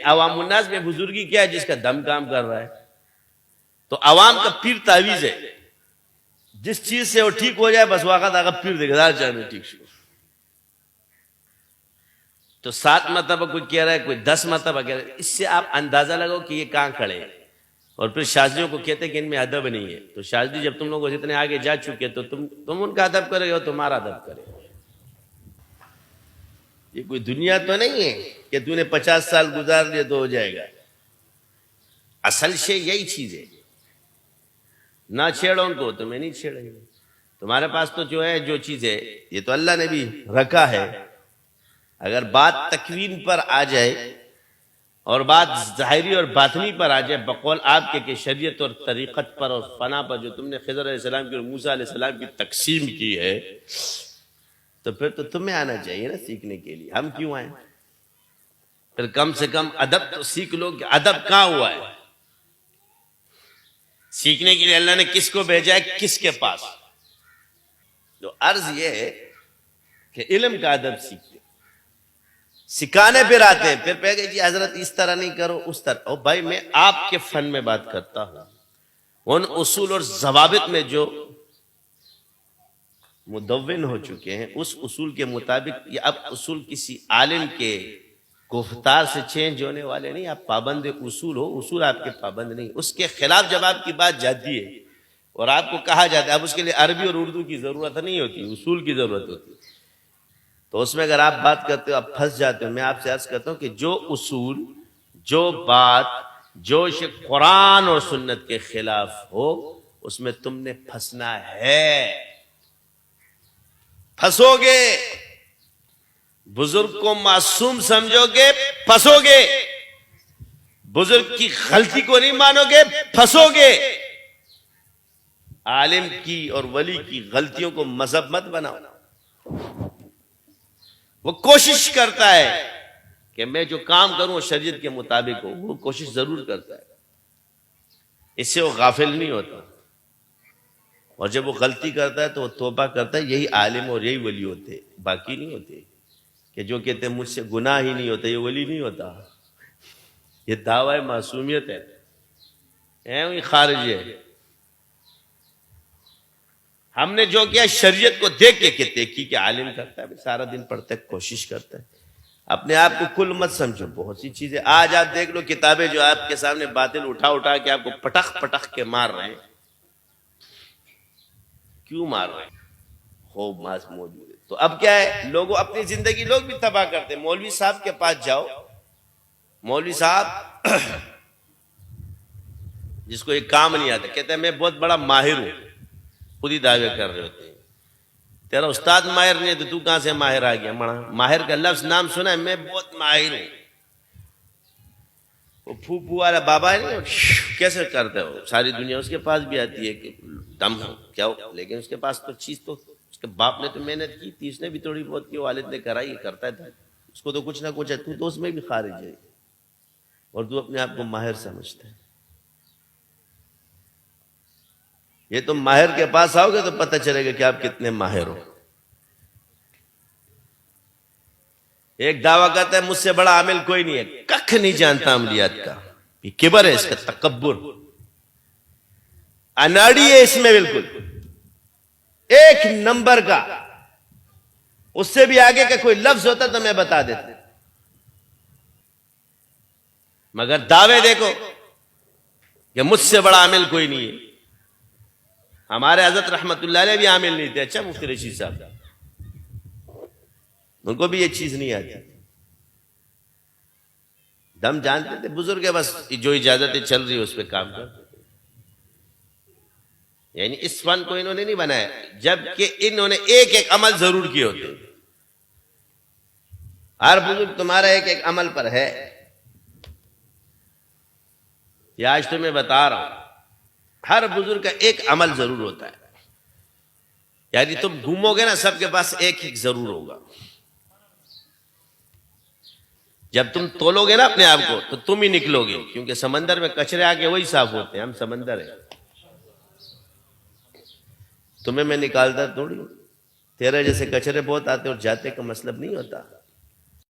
عوام الناس میں بزرگی کیا ہے؟ جس کا دم کام کر رہا ہے. تو عوام کا پیر تعویذ ہے، جس چیز سے وہ ٹھیک ہو جائے بس وقت آگا پیر دے گا چاہنے ٹھیک شو. تو 7 مرتبہ کوئی کہہ رہا ہے، کوئی 10 مرتبہ کہہ رہا ہے. اس سے آپ اندازہ لگاؤ کہ یہ کہاں کھڑے ہیں. اور پھر شاذلیوں کو کہتے ہیں کہ ان میں ادب نہیں ہے. تو شاذلی جب تم لوگوں اتنے آگے جا چکے تو تم ان کا ادب کرے ہو، تمہارا ادب کرے. یہ کوئی دنیا تو نہیں ہے کہ تو نے 50 سال گزار لیے تو ہو جائے گا. اصل شے یہی چیز ہے. نہ چھیڑو ان کو، تمہیں نہیں چھیڑیں گے. تمہارے پاس تو جو ہے، جو چیز ہے، یہ تو اللہ نے بھی رکھا ہے. اگر بات تکوین پر آ جائے اور بات ظاہری اور باطنی پر آ جائے، بقول آپ کے کہ شریعت اور طریقت پر اور فنا پر جو تم نے خضر علیہ السلام کی اور موسیٰ علیہ السلام کی تقسیم کی ہے، تو پھر تو تمہیں آنا چاہیے نا سیکھنے کے لیے. ہم کیوں آئیں؟ پھر کم سے کم ادب تو سیکھ لو. کہ ادب کہاں ہوا ہے؟ سیکھنے کے لیے اللہ نے کس کو بھیجا ہے؟ کس کے پاس؟ جو عرض یہ ہے کہ علم کا ادب سیکھتے، سکھانے پھر آتے ہیں. پھر پہ گئے جی حضرت اس طرح نہیں کرو، اس طرح. او بھائی میں آپ کے فن میں بات کرتا ہوں. ان اصول اور ضوابط میں جو مدون ہو چکے ہیں، اس اصول کے مطابق یہ اب اصول کسی عالم کے گفتار سے چینج ہونے والے نہیں. آپ پابند اصول ہو، اصول آپ کے پابند نہیں. اس کے خلاف جب آپ کی بات جاتی ہے اور آپ کو کہا جاتا ہے، اب اس کے لیے عربی اور اردو کی ضرورت نہیں ہوتی، اصول کی ضرورت ہوتی. تو اس میں اگر آپ بات کرتے ہو، آپ پھنس جاتے ہو. میں آپ سے عرض کرتا ہوں کہ جو اصول، جو بات، جو شے قرآن اور سنت کے خلاف ہو، اس میں تم نے پھنسنا ہے. پھنسو گے. بزرگ کو معصوم سمجھو گے، پھنسو گے. بزرگ کی غلطی کو نہیں مانو گے، پھنسو گے. عالم کی اور ولی کی غلطیوں کو مذہب مت بناؤ. وہ کوشش کرتا ہے کہ میں جو کام کروں وہ شریعت کے مطابق ہو. وہ کوشش ضرور کرتا ہے، اس سے وہ غافل نہیں ہوتا. اور جب وہ غلطی کرتا ہے تو وہ توبہ کرتا ہے. یہی عالم اور یہی ولی ہوتے، باقی نہیں ہوتے. کہ جو کہتے ہیں مجھ سے گناہ ہی نہیں ہوتا، یہ ولی نہیں ہوتا. یہ دعوی معصومیت ہے، یہ خارج ہے. ہم نے جو کیا شریعت کو دیکھ کے کہتے کی کہ عالم کرتا ہے، سارا دن پڑھتا ہے، کوشش کرتا ہے. اپنے آپ کو کل مت سمجھو. بہت سی چیزیں آج آپ دیکھ لو، کتابیں جو آپ کے سامنے باطل اٹھا کے آپ کو پٹخ پٹخ کے مار رہے ہیں. کیوں مار رہے ہیں؟ خوب ماس موجود ہے. تو اب کیا ہے، لوگوں اپنی زندگی لوگ بھی تباہ کرتے ہیں. مولوی صاحب کے پاس جاؤ، مولوی صاحب جس کو ایک کام نہیں آتا، کہتا ہے میں بہت بڑا ماہر ہوں. خود ہی دعوے کر رہے ہوتے ہیں. تیرا استاد ماہر نہیں ہے تو کہاں سے ماہر آ گیا؟ ماہر کا لفظ نام سنا ہے؟ میں بہت ماہر ہوں. وہ پھوپھو والا بابا ہے نہیں، کیسے کرتا ہے؟ ساری دنیا اس کے پاس بھی آتی ہے کہ دم ہو کیا ہو، لیکن اس کے پاس تو چیز تو اس کے باپ نے تو محنت کی تھی، اس نے بھی تھوڑی بہت کی، والد نے کرائی، کرتا تھا. اس کو تو کچھ نہ کچھ ہے. تو اس میں بھی خارج ہے اور تو اپنے آپ کو ماہر سمجھتا ہے. یہ تم ماہر کے پاس آؤ گے تو پتہ چلے گا کہ آپ کتنے ماہر ہو. ایک دعویٰ کرتا ہے مجھ سے بڑا عامل کوئی نہیں ہے، ککھ نہیں جانتا عملیات کا. یہ کبر ہے، اس کا تکبر، اناڑی ہے اس میں بالکل. ایک نمبر کا. اس سے بھی آگے کا کوئی لفظ ہوتا تو میں بتا دیتا، مگر دعوے دیکھو کہ مجھ سے بڑا عامل کوئی نہیں ہے. ہمارے حضرت رحمت اللہ علیہ بھی عامل نہیں تھے. اچھا مفتی رشید صاحب، ان کو بھی یہ چیز نہیں آتی. دم جانتے تھے بزرگ ہے، بس جو اجازتیں چل رہی اس پہ کام کرتے تھے. یعنی اس فن کو انہوں نے نہیں بنایا، جبکہ انہوں نے ایک ایک عمل ضرور کیے ہوتے. ہر بزرگ تمہارا ایک ایک عمل پر ہے. یہ آج تو میں بتا رہا ہوں، ہر بزرگ کا ایک عمل ضرور ہوتا ہے. یعنی تم گھومو گے نا، سب کے پاس ایک ایک ضرور ہوگا. جب تم تولو گے نا اپنے آپ کو تو تم ہی نکلو گے، کیونکہ سمندر میں کچرے آ کے وہی صاف ہوتے ہیں. ہم سمندر ہیں، تمہیں میں نکالتا تھوڑی. تیرے جیسے کچرے بہت آتے اور جاتے کا مطلب نہیں ہوتا.